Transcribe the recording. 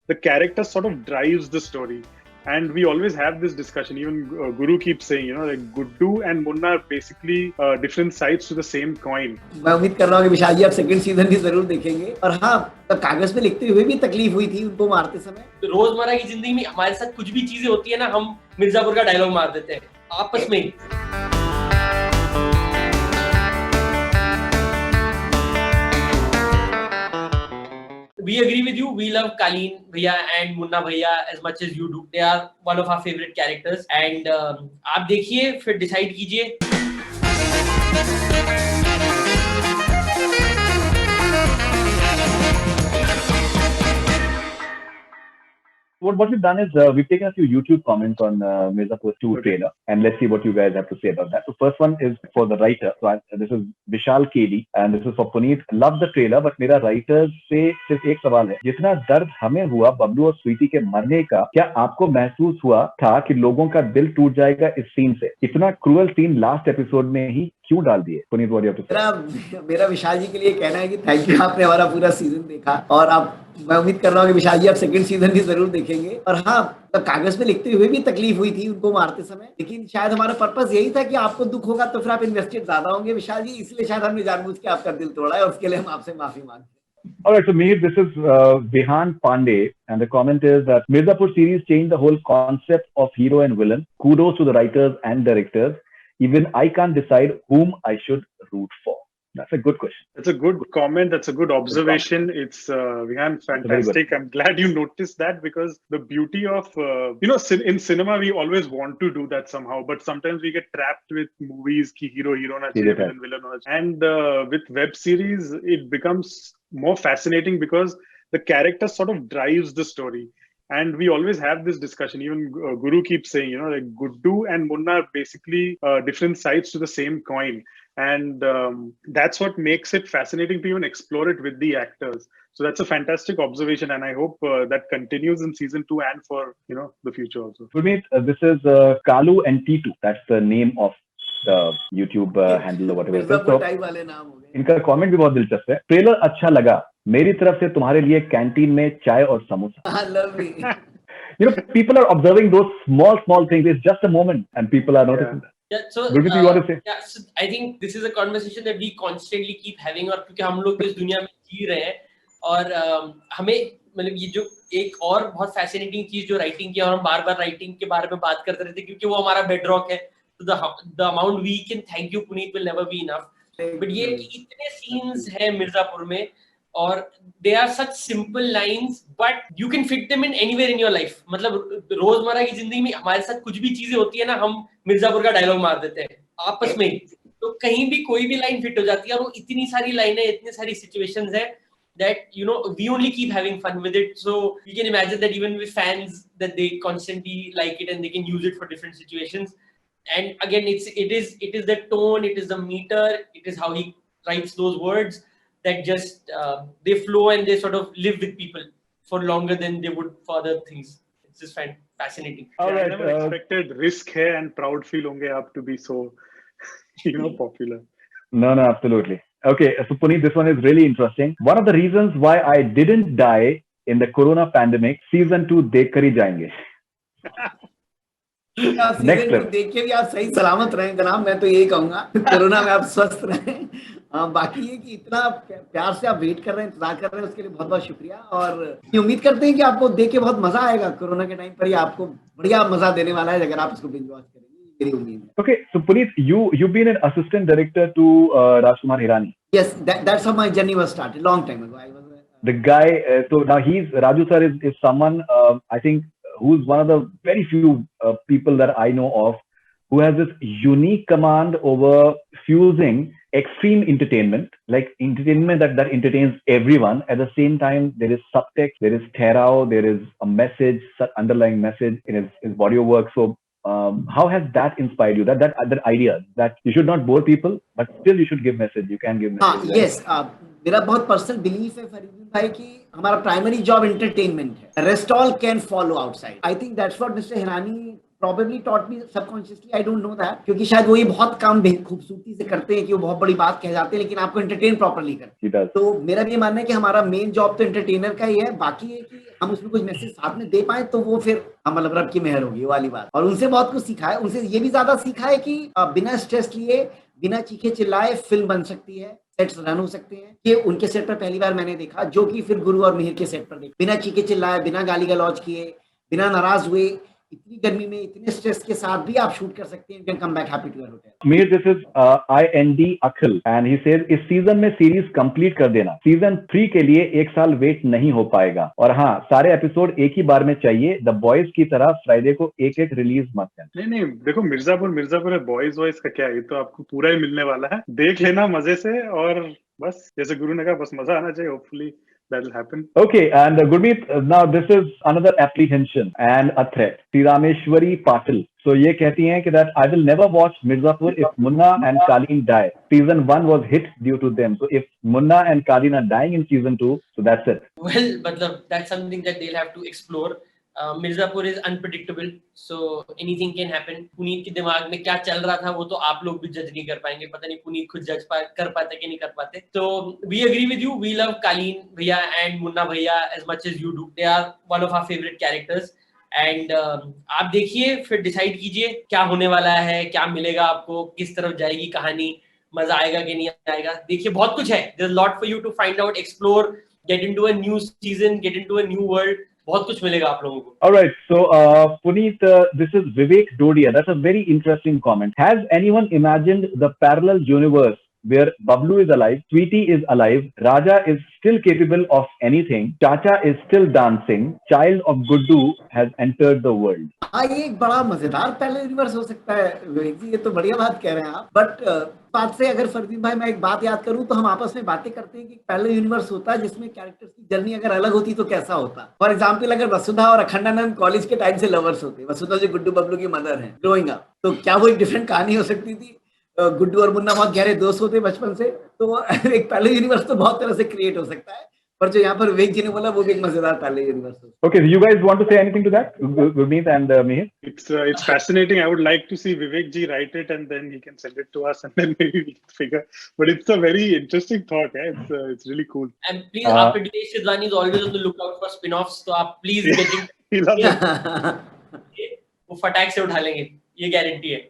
the character sort of drives the story. And we always have this discussion. Even Guru keeps saying, like Guddu and Munna are basically different sides to the same coin. मैं उम्मीद कर रहा हूँ कि विशाल जी आप second season भी जरूर देखेंगे। और हाँ, तब कागज पे लिखते हुए भी तकलीफ हुई थी उनको मारते समय। रोजमर्रा की जिंदगी में हमारे साथ कुछ भी चीजें होती है ना, हम मिर्जापुर का डायलॉग मार देते हैं आपस में ही। We agree with you. We love Kaleen Bhaiya and Munna Bhaiya as much as you do. They are one of our favorite characters. And आप देखिए फिर डिसाइड कीजिए। What we've done is we've taken a few YouTube comments on Mirzapur 2 trailer, and let's see what you guys have to say about that. So first one is for the writer. So this is Vishal KD, and this is for Puneet. Love the trailer, but मेरा writers से सिर्फ एक सवाल है, जितना दर्द हमें हुआ बबलू और स्वीटी के मरने का, क्या आपको महसूस हुआ था कि लोगों का दिल टूट जाएगा इस सीन से? इतना क्रूअल सीन लास्ट एपिसोड में ही क्यों डाल दिए? Puneet, what do you have to say? मेरा विशाल जी के लिए कहना है कि थैंक यू, आपने हमारा पूरा सीजन देखा। और आप, मैं उम्मीद कर रहा हूँ कि विशाल जी आप सेकंड सीजन भी जरूर देखेंगे। और हाँ, तब कागज पे लिखते हुए भी तकलीफ हुई थी उनको मारते समय, लेकिन शायद हमारा पर्पस यही था कि आपको दुख होगा तो फिर आप इन्वेस्टेड ज्यादा होंगे विशाल जी, इसलिए शायद हमने जानबूझ के आपका दिल तोड़ा है और उसके लिए हम आपसे माफी मांगते हैं। Alright, so Mihir, this is Vihan Pandey, and the comment is that Mirzapur series changed the whole concept of hero and villain. Kudos to the writers and directors. Even I can't decide whom I should root for. That's a good question. That's a good comment. That's a good observation. It's Vihan, fantastic. I'm glad you noticed that, because the beauty of in cinema we always want to do that somehow, but sometimes we get trapped with movies ki hero na chahiye, villain hona chahiye. And with web series it becomes more fascinating because the character sort of drives the story. And we always have this discussion. Even Guru keeps saying, like Guddu and Munna are basically different sides to the same coin. And that's what makes it fascinating to even explore it with the actors. So that's a fantastic observation, and I hope that continues in season 2 and for the future also. Gurmeet, this is Kalu and T2. That's the name of the YouTube handle or whatever. So, इनका comment भी बहुत दिलचस्प है। Trailer अच्छा लगा, मेरी तरफ से तुम्हारे लिए कैंटीन में चाय और samosa. People are observing those small things. It's just a moment, and people are noticing that. Yeah, so, Gurmeet, you want to say? Yeah, so I think this is a conversation that we constantly keep having, और क्योंकि हम लोग इस दुनिया में जी रहे हैं, और हमें मतलब ये जो एक और बहुत फैसिनेटिंग चीज जो राइटिंग की, और हम बार-बार राइटिंग के बारे में बात करते रहते हैं क्योंकि वो हमारा बेडरॉक है. So the amount we can thank you Puneet will never be enough. But ये इतने scenes हैं मिर्जापुर में, और they are such simple lines, but you can fit them in anywhere in your life. मतलब रोजमर्रा की जिंदगी में हमारे साथ कुछ भी चीजें होती है ना, हम मिर्जापुर का डायलॉग मार देते हैं आपस में ही, तो कहीं भी कोई भी लाइन फिट हो जाती है. और वो इतनी सारी लाइनें, इतनी सारी सिचुएशंस हैं that we only keep having fun with it. So you can imagine that even with fans, that they constantly like it and they can use it for different situations. And again, it is the tone, it is the meter, it is how he writes those words that just they flow and they sort of live with people for longer than they would for other things. It's just fascinating. I never expected Risk Hai and Proud Feel Honge Aap to be so popular. No, absolutely. Okay, so Puneet, this one is really interesting. One of the reasons why I didn't die in the corona pandemic, season 2 देख कर ही जाएंगे. Next level. देख के भी आप सही सलामत रहें जनाब, मैं तो यही कहूंगा. कोरोना में आप स्वस्थ रहें. बाकी ये कि इतना प्यार से आप वेट कर रहे हैं, इंतजार कर रहे हैं, उसके लिए बहुत बहुत शुक्रिया. और उम्मीद करते हैं कि आपको देख के बहुत मजा आएगा. कोरोना के टाइम पर ही आपको बढ़िया मजा देने वाला है अगर आप इसको बिंज वॉच करेंगे. Okay, so Puneet, you've been an assistant director to Rajkumar Hirani. Yes, that's how my journey was started long time ago. I was the guy. So now Raju sir is someone I think who's one of the very few people that I know of who has this unique command over fusing extreme entertainment, like entertainment that entertains everyone. At the same time, there is subtext, there is terao, there is a message, underlying message in his body of work. So how has that inspired you? That idea that you should not bore people, but still you should give message. You can give message. Yes. मेरा बहुत personal belief है फरीदुल भाई कि हमारा primary job entertainment है. Rest all can follow outside. I think that's what mister Hirani probably taught me subconsciously, I don't know that, क्योंकि शायद वो ये बहुत काम खूबसूरती से करते हैं कि वो बहुत बड़ी बात कह जाते हैं लेकिन आपको एंटरटेन प्रॉपरली करते हैं। तो मेरा भी मानना है कि हमारा मेन जॉब तो एंटरटेनर का ही है, बाकी है कि हम उसमें कुछ मैसेज साथ में दे पाए तो वो फिर हम मतलब रब की मेहर होगी, वो वाली बात। और उनसे बहुत कुछ सीखा है, उनसे ये भी ज्यादा सीखा है कि बिना स्ट्रेस लिए, बिना चीखे चिल्लाए फिल्म बन सकती है, सेट्स रन हो सकते हैं। ये उनके सेट पर पहली बार मैंने देखा, जो कि फिर गुरु और मिहिर के सेट पर देखा, बिना चीखे चिल्लाए, बिना गाली गलौज किए, बिना नाराज हुए, इतनी गर्मी में इतने स्ट्रेस के साथ भी आप शूट कर सकते हैं। You can come back happy to your hotel. Mir, this is IND Akhil and he says इस सीजन में सीरीज कंप्लीट कर देना, सीजन 3 के लिए 1 साल वेट नहीं हो पाएगा, और हाँ सारे एपिसोड एक ही बार में चाहिए, द बॉयज की तरह फ्राइडे को एक एक रिलीज मत करना। नहीं देखो, मिर्जापुर है, बॉयज वॉइस का क्या है, ये तो आपको पूरा ही मिलने वाला है, देख लेना मजे से, और बस जैसे गुरु ने कहा, बस मजा आना चाहिए, hopefully that'll happen. Okay, and Gurmeet, now this is another apprehension and a threat. Rameshwari Patil. So ये कहती हैं कि that I will never watch Mirzapur if Munna and Kaleen die. Season 1 was hit due to them. So if Munna and Kaleen are dying in season 2, so that's it. Well, मतलब that's something that they'll have to explore. Mirzapur is unpredictable, so anything can happen. Puneet के दिमाग में क्या चल रहा था वो तो आप लोग भी जज नहीं कर पाएंगे, पता नहीं पुनीत खुद जज कर पाते कि नहीं कर पाते। तो we agree with you, we love Kaleen Bhaiya and Munna Bhaiya as much as you do, they are one of our favourite characters. And आप देखिए, फिर डिसाइड कीजिए क्या होने वाला है, क्या मिलेगा आपको, किस तरफ जाएगी कहानी, मजा आएगा कि नहीं आएगा। देखिए बहुत कुछ है, there is lot for you to find out, explore, get into a new season, get into a new world, बहुत कुछ मिलेगा आप लोगों को। All right, so Puneet, this is Vivek Dodia. That's a very interesting comment. Has anyone imagined the parallel universe where Bablu is alive, Sweetie is alive, Raja is still capable of anything, Chacha is still dancing, child of Guddu has entered the world? हाँ, ये एक बड़ा मजेदार parallel universe हो सकता है विवेक जी, ये तो बढ़िया बात कह रहे हैं आप। बट बात से अगर फरदीन भाई मैं एक बात याद करूं तो हम आपस में बातें करते हैं कि पैरेलल यूनिवर्स होता है जिसमें कैरेक्टर्स की जर्नी अगर अलग होती तो कैसा होता। फॉर एग्जांपल, अगर वसुधा और अखंडानंद कॉलेज के टाइम से लवर्स होते, वसुधा जो गुड्डू बबलू की मदर है ग्रोइंग अप, तो क्या वो एक डिफरेंट कहानी हो सकती थी। गुड्डू और मुन्ना बहुत गहरे दोस्त होते बचपन से, तो एक पैरेलल यूनिवर्स तो बहुत तरह से क्रिएट हो सकता है, पर जो यहाँ पर विवेक जी ने बोला वो भी एक मजेदार पैरेलल यूनिवर्स है। Okay, so you guys want to say anything to that, Gurmeet and Mihir? It's fascinating. I would like to see Vivek ji write it and then he can send it to us and then maybe we can figure. But it's a very interesting thought. It's really cool. And please, आपके Dinesh Sidhwani is always on the lookout for spin-offs, तो आप please get it. He loves it. वो फटाक से उठा लेंगे, ये guarantee है।